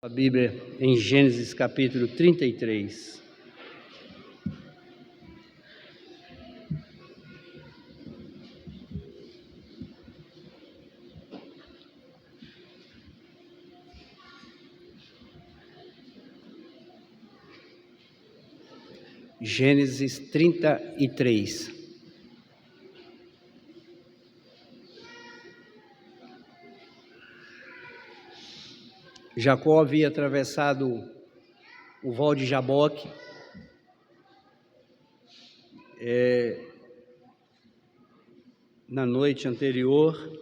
A Bíblia em Gênesis capítulo 33. Gênesis 33. Jacó havia atravessado o val de Jaboque, na noite anterior.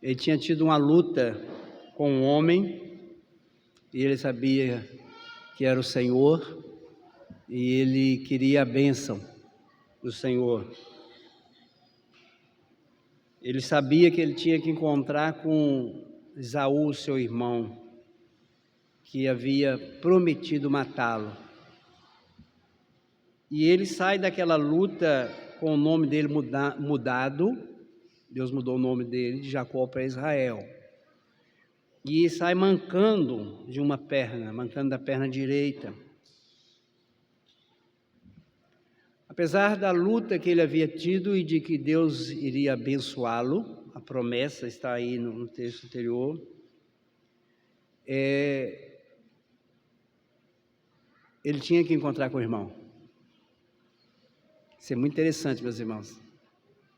Ele tinha tido uma luta com um homem, e ele sabia que era o Senhor, e ele queria a bênção do Senhor. Ele sabia que ele tinha que encontrar com Esaú, seu irmão, que havia prometido matá-lo. E ele sai daquela luta com o nome dele mudado. Deus mudou o nome dele de Jacó para Israel. E sai mancando de uma perna, mancando da perna direita. Apesar da luta que ele havia tido e de que Deus iria abençoá-lo, a promessa está aí no texto anterior, ele tinha que encontrar com o irmão. Isso é muito interessante, meus irmãos.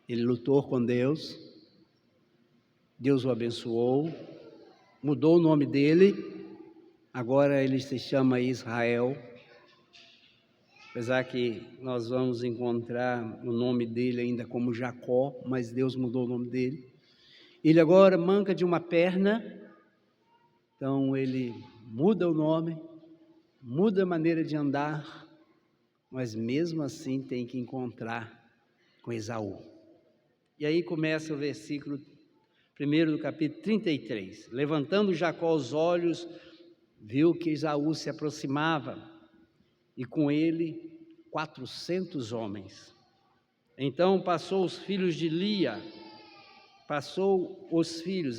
Ele lutou com Deus, Deus o abençoou, mudou o nome dele, agora ele se chama Israel. Apesar que nós vamos encontrar o nome dele ainda como Jacó, mas Deus mudou o nome dele. Ele agora manca de uma perna, então ele muda o nome, muda a maneira de andar, mas mesmo assim tem que encontrar com Esaú. E aí começa o versículo 1 do capítulo 33. Levantando Jacó os olhos, viu que Esaú se aproximava, e com ele 400 homens. Então passou os filhos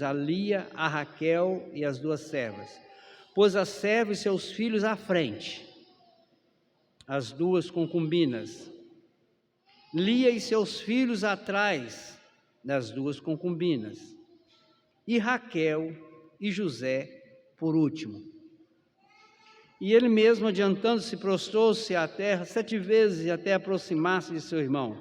a Lia, a Raquel e as duas servas. Pôs a serva e seus filhos à frente, as duas concubinas. Lia e seus filhos atrás das duas concubinas. E Raquel e José por último. E ele mesmo, adiantando-se, prostrou-se à terra 7 vezes até aproximar-se de seu irmão.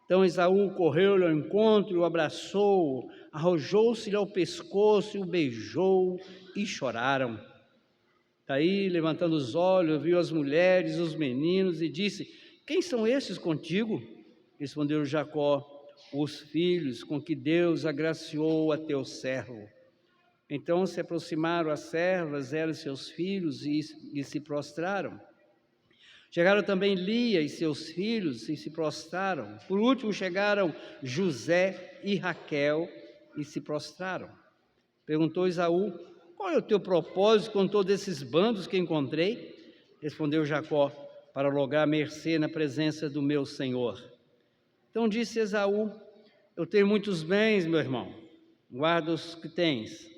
Então Esaú correu-lhe ao encontro, o abraçou, arrojou-se-lhe ao pescoço, o beijou e choraram. Daí, levantando os olhos, viu as mulheres, os meninos e disse: quem são estes contigo? Respondeu Jacó: os filhos com que Deus agraciou a teu servo. Então se aproximaram as servas, ela e seus filhos, e se prostraram. Chegaram também Lia e seus filhos e se prostraram. Por último chegaram José e Raquel e se prostraram. Perguntou Esaú: qual é o teu propósito com todos esses bandos que encontrei? Respondeu Jacó: para rogar mercê na presença do meu senhor. Então disse Esaú: eu tenho muitos bens, meu irmão, guarda os que tens.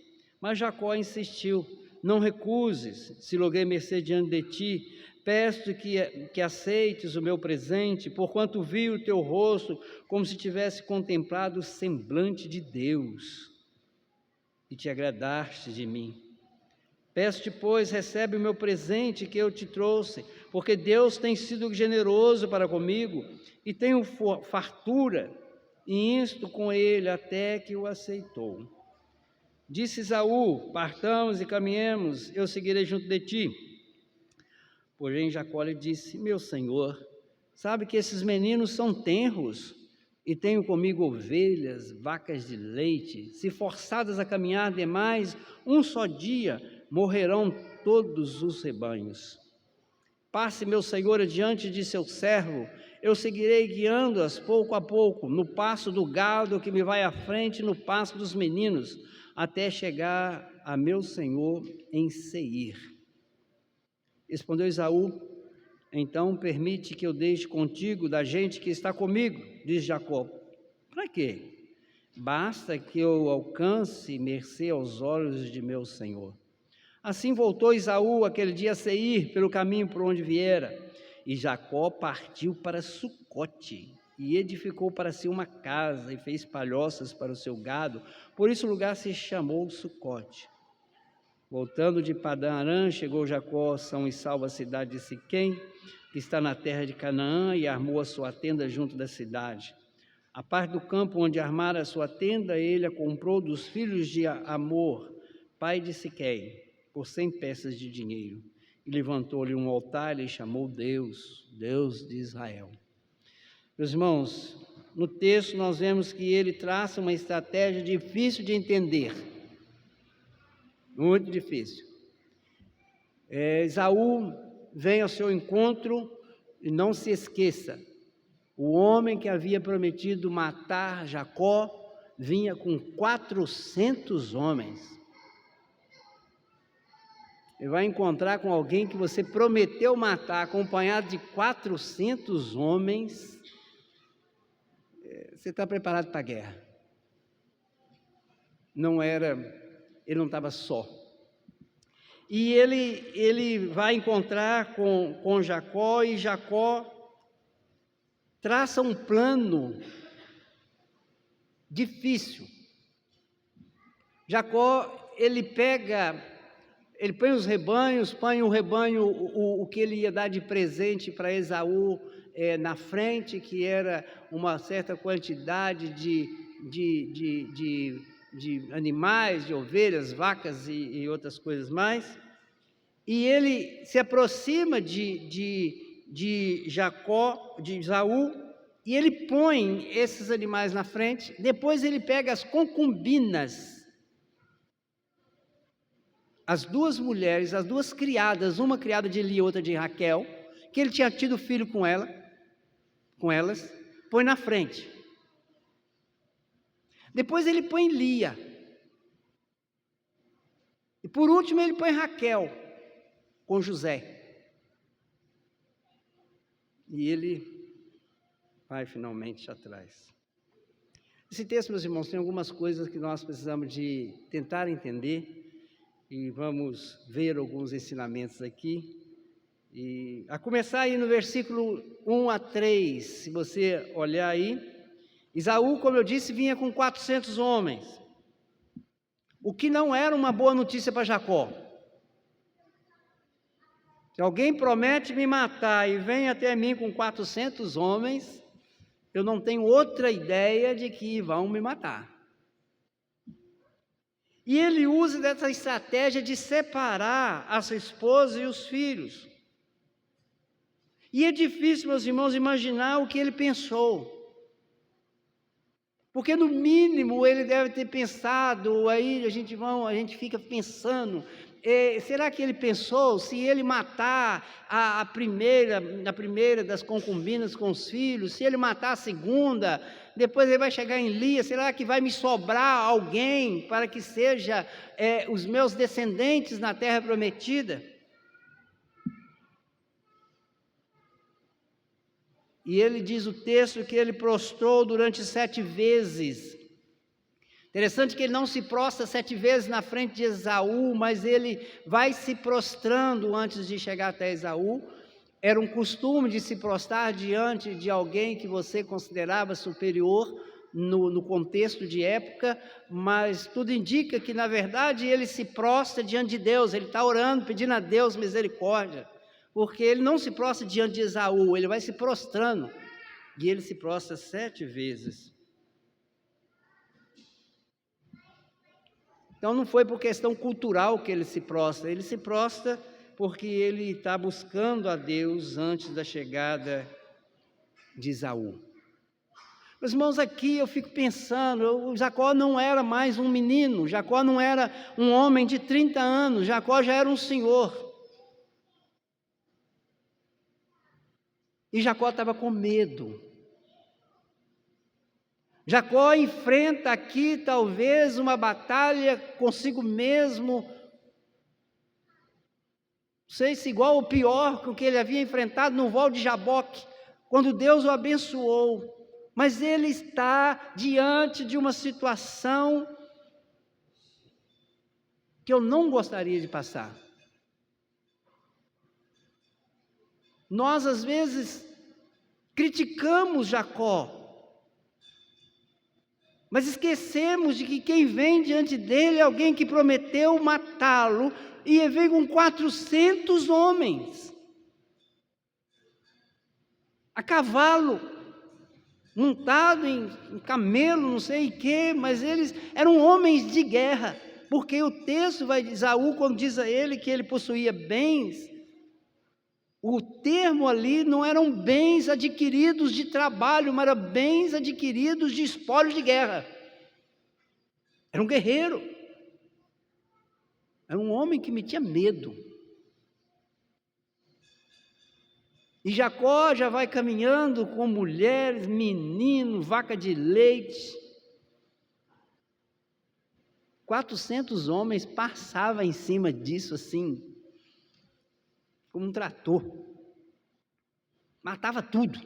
Mas Jacó insistiu: não recuses, se roguei mercê diante de ti, peço que aceites o meu presente, porquanto vi o teu rosto como se tivesse contemplado o semblante de Deus, e te agradaste de mim. Peço-te, pois, recebe o meu presente que eu te trouxe, porque Deus tem sido generoso para comigo, e tenho fartura, e insto com ele até que o aceitou. Disse Esaú: partamos e caminhemos, eu seguirei junto de ti. Porém Jacó lhe disse: meu senhor, sabe que esses meninos são tenros, e tenho comigo ovelhas, vacas de leite. Se forçadas a caminhar demais, um só dia morrerão todos os rebanhos. Passe meu senhor adiante de seu servo, eu seguirei guiando-as pouco a pouco, no passo do gado que me vai à frente, no passo dos meninos, até chegar a meu senhor em Seir. Respondeu Esaú: então permite que eu deixe contigo da gente que está comigo. Diz Jacó: para quê? Basta que eu alcance mercê aos olhos de meu senhor. Assim voltou Esaú aquele dia a Seir, pelo caminho por onde viera. E Jacó partiu para Sucote, e edificou para si uma casa, e fez palhoças para o seu gado. Por isso o lugar se chamou Sucote. Voltando de Padã Arã, chegou Jacó são e salvo à cidade de Siquém, que está na terra de Canaã, e armou a sua tenda junto da cidade. A parte do campo onde armara a sua tenda, ele a comprou dos filhos de Amor, pai de Siquém, por 100 peças de dinheiro. E levantou-lhe um altar e chamou Deus de Israel. Meus irmãos, no texto nós vemos que ele traça uma estratégia difícil de entender. Muito difícil. Esaú vem ao seu encontro e não se esqueça, o homem que havia prometido matar Jacó vinha com 400 homens. Ele vai encontrar com alguém que você prometeu matar, acompanhado de 400 homens. Você está preparado para a guerra. Ele não estava só. E ele vai encontrar com Jacó, e Jacó traça um plano difícil. Jacó, ele põe os rebanhos, põe o rebanho, o que ele ia dar de presente para Esaú na frente, que era uma certa quantidade de animais, de ovelhas, vacas e outras coisas mais. E ele se aproxima de Jacó, de Esaú, e ele põe esses animais na frente. Depois ele pega as concubinas, as duas mulheres, as duas criadas, uma criada de Lia, outra de Raquel, que ele tinha tido filho com elas, põe na frente. Depois ele põe Lia. E por último ele põe Raquel com José. E ele vai finalmente atrás. Esse texto, meus irmãos, tem algumas coisas que nós precisamos de tentar entender. E vamos ver alguns ensinamentos aqui. E a começar aí no versículo 1 a 3, se você olhar aí, Esaú, como eu disse, vinha com 400 homens, o que não era uma boa notícia para Jacó. Se alguém promete me matar e vem até mim com 400 homens, eu não tenho outra ideia de que vão me matar. E ele usa dessa estratégia de separar a sua esposa e os filhos. E é difícil, meus irmãos, imaginar o que ele pensou. Porque no mínimo ele deve ter pensado, aí a gente fica pensando, será que ele pensou, se ele matar a primeira das concubinas com os filhos, se ele matar a segunda, depois ele vai chegar em Lia, será que vai me sobrar alguém para que seja os meus descendentes na terra prometida? E ele diz o texto que ele prostrou durante 7 vezes. Interessante que ele não se prostra 7 vezes na frente de Esaú, mas ele vai se prostrando antes de chegar até Esaú. Era um costume de se prostrar diante de alguém que você considerava superior no contexto de época, mas tudo indica que, na verdade, ele se prostra diante de Deus, ele está orando, pedindo a Deus misericórdia, porque ele não se prostra diante de Esaú, ele vai se prostrando, e ele se prostra 7 vezes. Então não foi por questão cultural que ele se prostra porque ele está buscando a Deus antes da chegada de Esaú. Meus irmãos, aqui eu fico pensando, Jacó não era mais um menino, Jacó não era um homem de 30 anos, Jacó já era um senhor. E Jacó estava com medo. Jacó enfrenta aqui talvez uma batalha consigo mesmo, não sei se igual ou pior que o que ele havia enfrentado no Val de Jaboque, quando Deus o abençoou. Mas ele está diante de uma situação que eu não gostaria de passar. Nós, às vezes, criticamos Jacó, mas esquecemos de que quem vem diante dele é alguém que prometeu matá-lo, e veio com 400 homens, a cavalo, montado em camelo, não sei o quê, mas eles eram homens de guerra, porque o texto vai dizer, Esaú, quando diz a ele que ele possuía bens, o termo ali não eram bens adquiridos de trabalho, mas eram bens adquiridos de espólio de guerra. Era um guerreiro, era um homem que metia medo. E Jacó já vai caminhando com mulheres, menino, vaca de leite. 400 homens passavam em cima disso assim, como um trator. Matava tudo.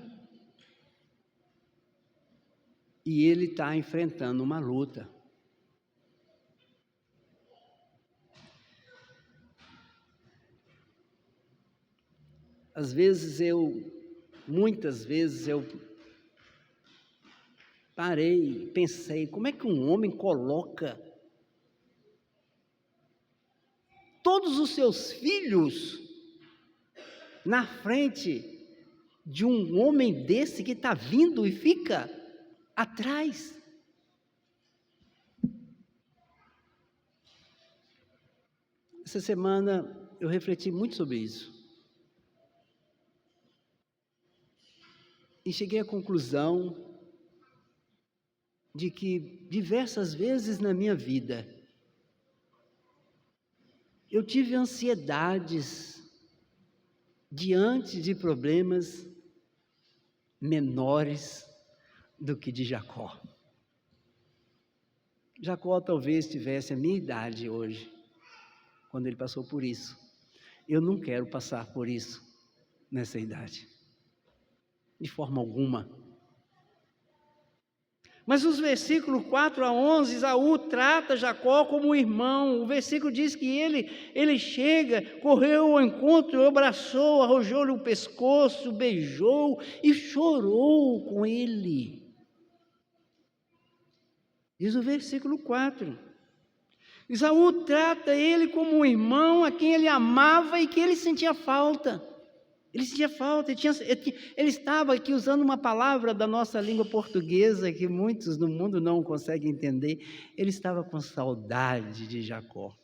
E ele está enfrentando uma luta. Muitas vezes eu parei e pensei, como é que um homem coloca todos os seus filhos na frente de um homem desse que está vindo e fica atrás? Essa semana eu refleti muito sobre isso. E cheguei à conclusão de que diversas vezes na minha vida eu tive ansiedades diante de problemas menores do que de Jacó. Jacó talvez tivesse a minha idade hoje, quando ele passou por isso. Eu não quero passar por isso nessa idade, de forma alguma. Mas os versículos 4 a 11, Esaú trata Jacó como um irmão. O versículo diz que ele chega, correu ao encontro, o abraçou, arrojou-lhe o pescoço, beijou e chorou com ele. Diz o versículo 4. Esaú trata ele como um irmão a quem ele amava e que ele sentia falta. Ele sentia falta, ele estava aqui usando uma palavra da nossa língua portuguesa que muitos no mundo não conseguem entender. Ele estava com saudade de Jacó.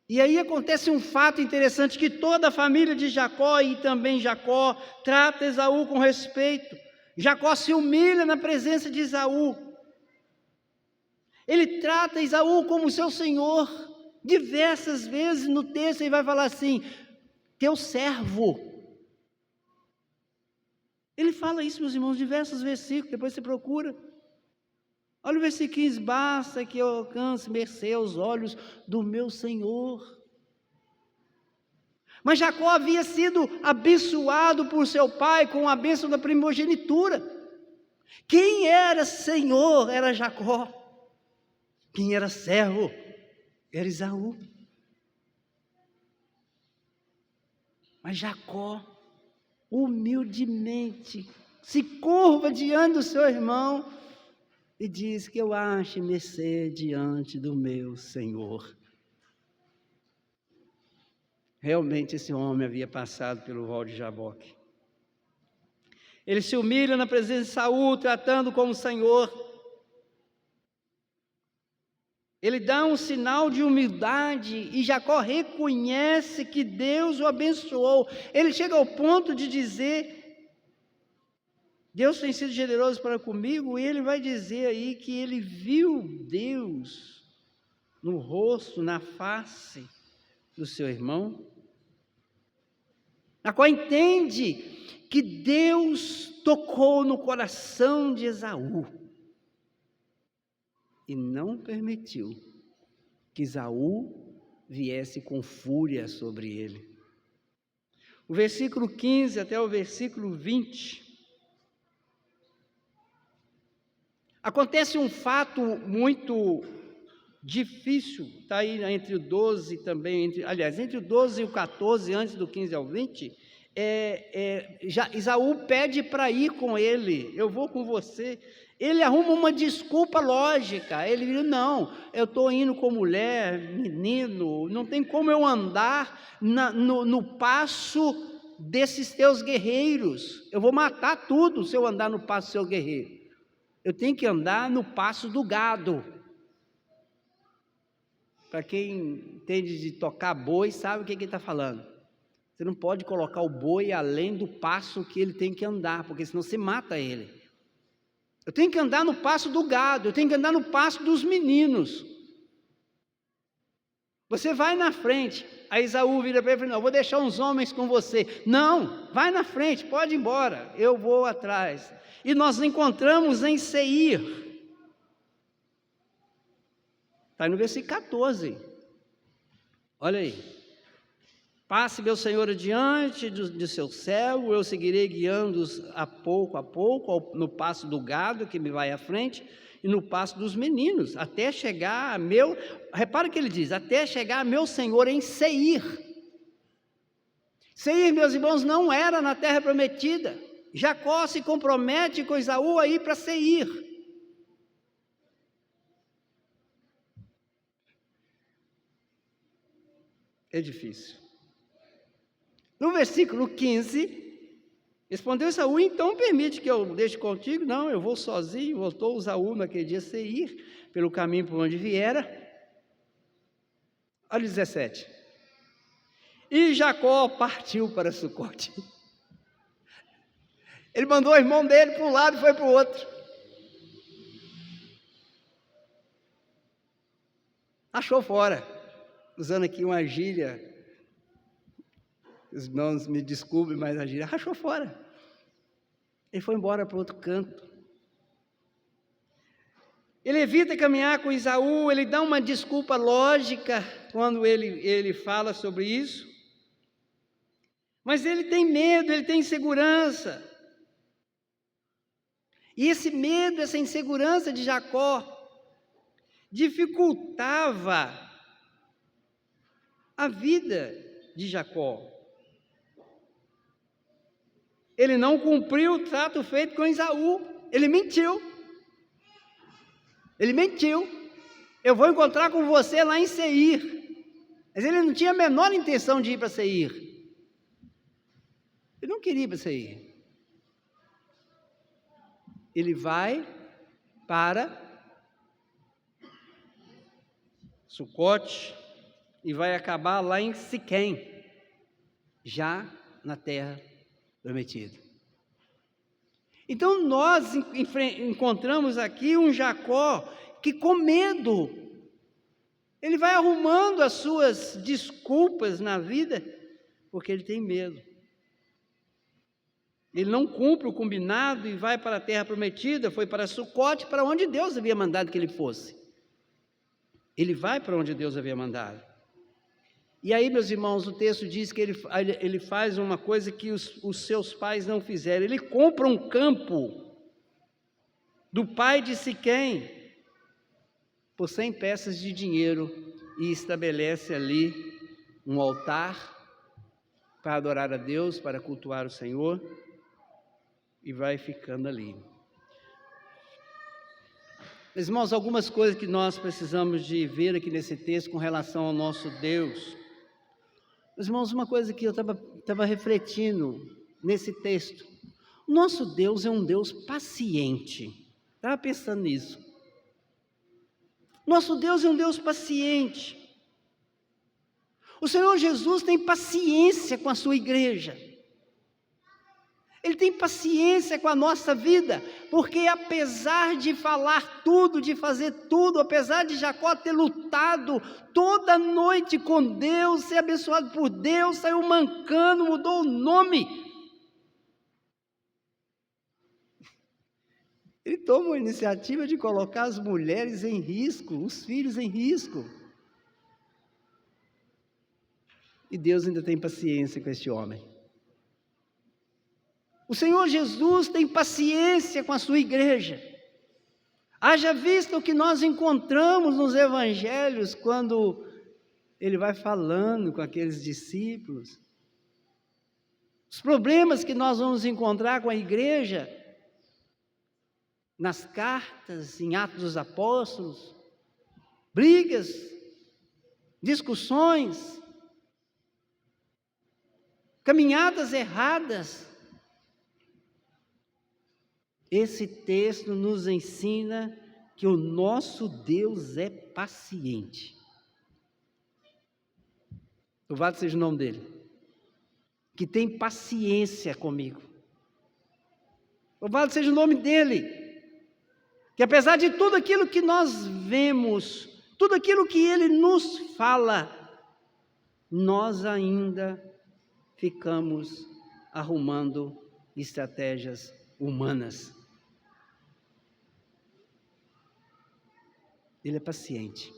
E aí acontece um fato interessante, que toda a família de Jacó e também Jacó trata Esaú com respeito. Jacó se humilha na presença de Esaú. Ele trata Esaú como seu senhor. Diversas vezes no texto ele vai falar assim, teu servo. Ele fala isso, meus irmãos, diversos versículos, depois você procura. Olha o versículo 15, basta que eu alcance mercê aos olhos do meu Senhor. Mas Jacó havia sido abençoado por seu pai com a bênção da primogenitura. Quem era Senhor era Jacó. Quem era servo era Esaú. Mas Jacó, humildemente, se curva diante do seu irmão e diz que eu acho mercê diante do meu Senhor. Realmente esse homem havia passado pelo val de Jaboque. Ele se humilha na presença de Saul, tratando como Senhor. Ele dá um sinal de humildade e Jacó reconhece que Deus o abençoou. Ele chega ao ponto de dizer, Deus tem sido generoso para comigo, e ele vai dizer aí que ele viu Deus no rosto, na face do seu irmão. Jacó entende que Deus tocou no coração de Esaú e não permitiu que Esaú viesse com fúria sobre ele. O versículo 15 até o versículo 20. Acontece um fato muito difícil, está aí entre o 12 também, entre o 12 e o 14, antes do 15 ao 20, já Esaú pede para ir com ele, eu vou com você. Ele arruma uma desculpa lógica, ele diz, não, eu estou indo com mulher, menino, não tem como eu andar no passo desses teus guerreiros, eu vou matar tudo se eu andar no passo do seu guerreiro, eu tenho que andar no passo do gado. Para quem entende de tocar boi, sabe o que ele está falando. Você não pode colocar o boi além do passo que ele tem que andar, porque senão você mata ele. Eu tenho que andar no passo do gado, eu tenho que andar no passo dos meninos. Você vai na frente. Aí Esaú vira para ele e fala, não, eu vou deixar uns homens com você. Não, vai na frente, pode ir embora, eu vou atrás. E nós encontramos em Seir. Está no versículo 14. Olha aí. Passe meu Senhor adiante de seu servo, eu seguirei guiando-os a pouco, no passo do gado que me vai à frente, e no passo dos meninos, até chegar a meu... Repara que ele diz, até chegar a meu Senhor em Seir. Seir, meus irmãos, não era na terra prometida. Jacó se compromete com Esaú a ir para Seir. É difícil. No versículo 15, respondeu Esaú, então permite que eu deixe contigo? Não, eu vou sozinho. Voltou Esaú naquele dia a Seir, pelo caminho por onde viera. Olha o 17. E Jacó partiu para Sucote. Ele mandou o irmão dele para um lado e foi para o outro. Achou fora, usando aqui uma gíria. Os irmãos me desculpem, mas a gíria rachou fora. Ele foi embora para outro canto. Ele evita caminhar com Esaú, ele dá uma desculpa lógica quando ele fala sobre isso. Mas ele tem medo, ele tem insegurança. E esse medo, essa insegurança de Jacó, dificultava a vida de Jacó. Ele não cumpriu o trato feito com Esaú, ele mentiu. Ele mentiu. Eu vou encontrar com você lá em Seir. Mas ele não tinha a menor intenção de ir para Seir. Ele não queria ir para Seir. Ele vai para Sucote e vai acabar lá em Siquém, já na terra prometida. Então nós encontramos aqui um Jacó que, com medo, ele vai arrumando as suas desculpas na vida, porque ele tem medo. Ele não cumpre o combinado e vai para a terra prometida, foi para Sucote, para onde Deus havia mandado que ele fosse. Ele vai para onde Deus havia mandado. E aí, meus irmãos, o texto diz que ele faz uma coisa que os seus pais não fizeram. Ele compra um campo do pai de Siquém por 100 peças de dinheiro e estabelece ali um altar para adorar a Deus, para cultuar o Senhor, e vai ficando ali. Meus irmãos, algumas coisas que nós precisamos de ver aqui nesse texto com relação ao nosso Deus. Meus irmãos, uma coisa que eu estava refletindo nesse texto. O nosso Deus é um Deus paciente. Estava pensando nisso. Nosso Deus é um Deus paciente. O Senhor Jesus tem paciência com a sua igreja. Ele tem paciência com a nossa vida, porque apesar de falar tudo, de fazer tudo, apesar de Jacó ter lutado toda noite com Deus, ser abençoado por Deus, saiu mancando, mudou o nome, ele toma a iniciativa de colocar as mulheres em risco, os filhos em risco. E Deus ainda tem paciência com este homem. O Senhor Jesus tem paciência com a sua igreja. Haja vista o que nós encontramos nos evangelhos, quando ele vai falando com aqueles discípulos. Os problemas que nós vamos encontrar com a igreja, nas cartas, em Atos dos Apóstolos, brigas, discussões, caminhadas erradas. Esse texto nos ensina que o nosso Deus é paciente. Louvado seja o nome dele. Que tem paciência comigo. Louvado seja o nome dele. Que apesar de tudo aquilo que nós vemos, tudo aquilo que ele nos fala, nós ainda ficamos arrumando estratégias humanas. Ele é paciente.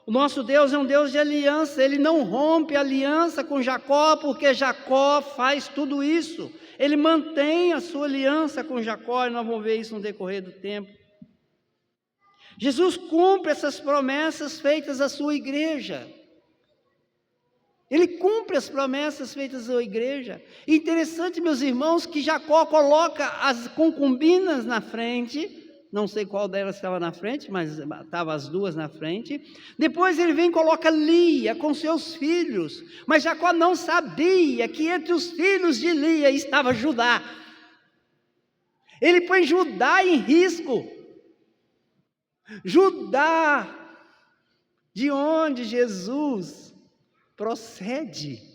O nosso Deus é um Deus de aliança. Ele não rompe a aliança com Jacó, porque Jacó faz tudo isso. Ele mantém a sua aliança com Jacó, e nós vamos ver isso no decorrer do tempo. Jesus cumpre essas promessas feitas à sua igreja. Ele cumpre as promessas feitas à sua igreja. Interessante, meus irmãos, que Jacó coloca as concubinas na frente. Não sei qual delas estava na frente, mas estavam as duas na frente. Depois ele vem e coloca Lia com seus filhos. Mas Jacó não sabia que entre os filhos de Lia estava Judá. Ele põe Judá em risco. Judá, de onde Jesus procede.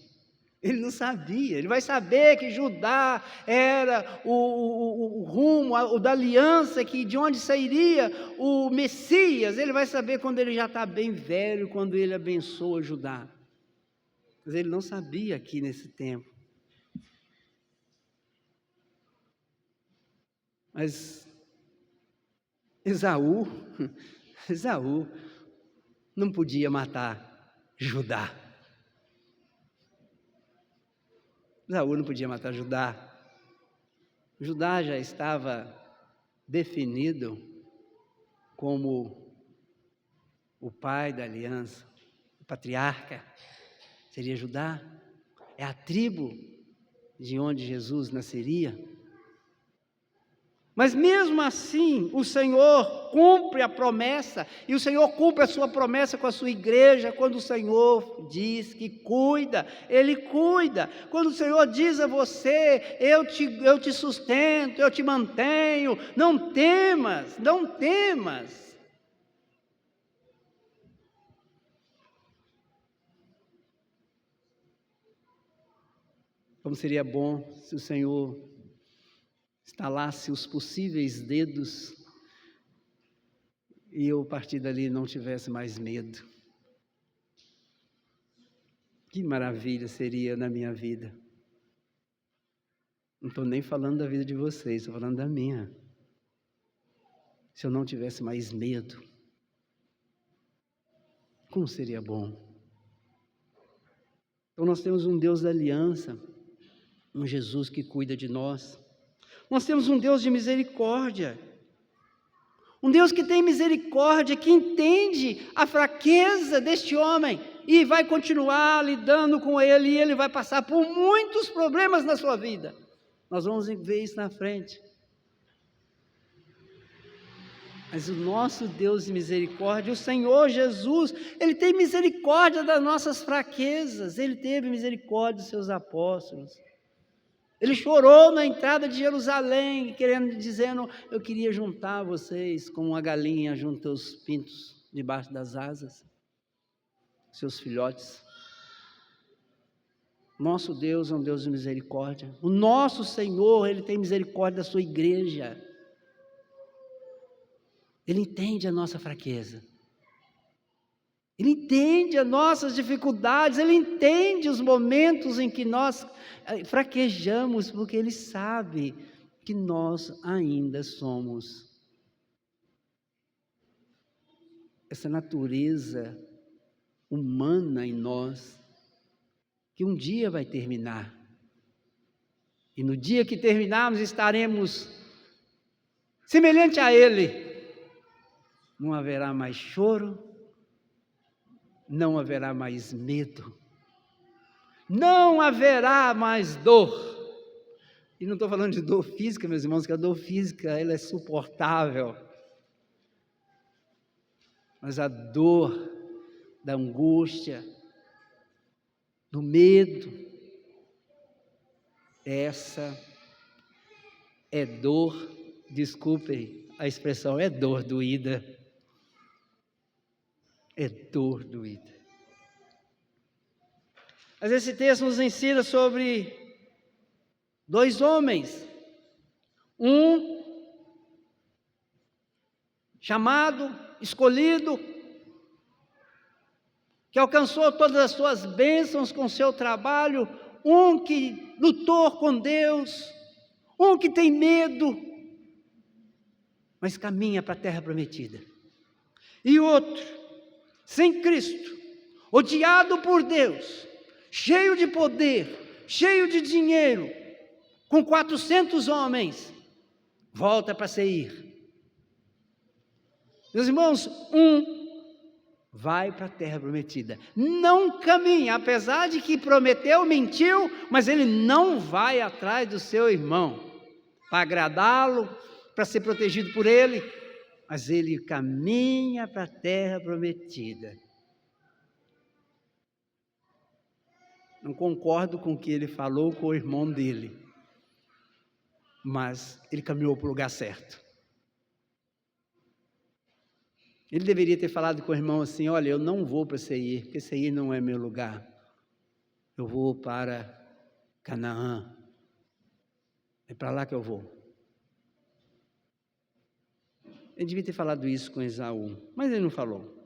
Ele não sabia. Ele vai saber que Judá era o rumo, o da aliança, que de onde sairia o Messias. Ele vai saber quando ele já está bem velho, quando ele abençoa Judá. Mas ele não sabia aqui nesse tempo. Mas Esaú não podia matar Judá. Esaú não podia matar Judá. Judá já estava definido como o pai da aliança, o patriarca. Seria Judá. É a tribo de onde Jesus nasceria. Mas mesmo assim, o Senhor cumpre a promessa, e o Senhor cumpre a sua promessa com a sua igreja, quando o Senhor diz que cuida, Ele cuida. Quando o Senhor diz a você, eu te sustento, eu te mantenho, não temas, não temas. Como seria bom se o Senhor estalasse os possíveis dedos e eu, a partir dali, não tivesse mais medo. Que maravilha seria na minha vida. Não estou nem falando da vida de vocês, estou falando da minha. Se eu não tivesse mais medo, como seria bom. Então nós temos um Deus da aliança, um Jesus que cuida de nós. Nós temos um Deus de misericórdia, um Deus que tem misericórdia, que entende a fraqueza deste homem e vai continuar lidando com ele, e ele vai passar por muitos problemas na sua vida. Nós vamos ver isso na frente. Mas o nosso Deus de misericórdia, o Senhor Jesus, Ele tem misericórdia das nossas fraquezas. Ele teve misericórdia dos seus apóstolos. Ele chorou na entrada de Jerusalém, dizendo, eu queria juntar vocês como uma galinha junta os pintos debaixo das asas, seus filhotes. Nosso Deus é um Deus de misericórdia. O nosso Senhor, Ele tem misericórdia da sua igreja. Ele entende a nossa fraqueza. Ele entende as nossas dificuldades, Ele entende os momentos em que nós fraquejamos, porque Ele sabe que nós ainda somos essa natureza humana em nós, que um dia vai terminar. E no dia que terminarmos, estaremos semelhante a ele, não haverá mais choro, não haverá mais medo, não haverá mais dor. E não estou falando de dor física, meus irmãos, que a dor física ela é suportável. Mas a dor da angústia, do medo, essa é dor, desculpem a expressão, é dor doída. É dor doída. Mas esse texto nos ensina sobre 2 homens. Um chamado, escolhido, que alcançou todas as suas bênçãos com seu trabalho, um que lutou com Deus, um que tem medo, mas caminha para a terra prometida. E outro, sem Cristo, odiado por Deus, cheio de poder, cheio de dinheiro, com 400 homens, volta para Seir. Meus irmãos, um vai para a terra prometida, não caminha, apesar de que prometeu, mentiu, mas ele não vai atrás do seu irmão, para agradá-lo, para ser protegido por ele, mas ele caminha para a terra prometida. Não concordo com o que ele falou com o irmão dele, mas ele caminhou para o lugar certo. Ele deveria ter falado com o irmão assim: olha, eu não vou para Seir, porque Seir não é meu lugar. Eu vou para Canaã. É para lá que eu vou. Ele devia ter falado isso com Esaú, mas ele não falou.